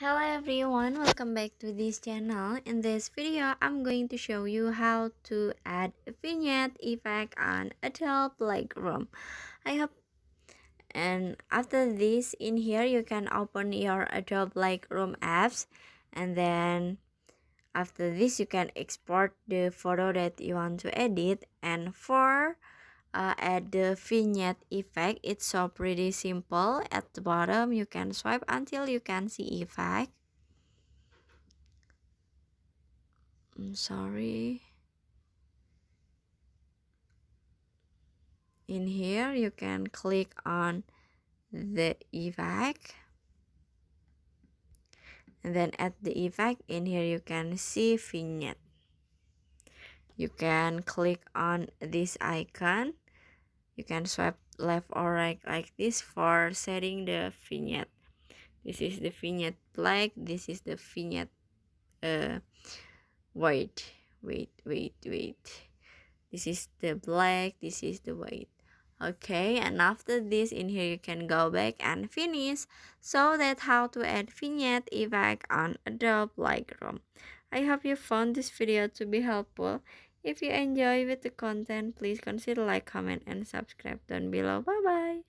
Hello everyone, welcome back to this channel. In this video, I'm going to show you how to add a vignette effect on Adobe Lightroom. I hope and after this in here you can open your Adobe Lightroom apps, and then after this you can export the photo that you want to edit. And for add the vignette effect, it's so pretty simple. At the bottom you can swipe until you can see effect. I'm sorry. In here you can click on the effect, and then at the effect in here you can see vignette. You can click on this icon. You can swipe left or right like this for setting the vignette. This is the vignette black, this is the vignette white. Wait. This is the black, this is the white. Okay, and after this in here you can go back and finish. So that's how to add vignette effect on Adobe Lightroom. I hope you found this video to be helpful. If you enjoy with the content, please consider like, comment, and subscribe down below. Bye bye.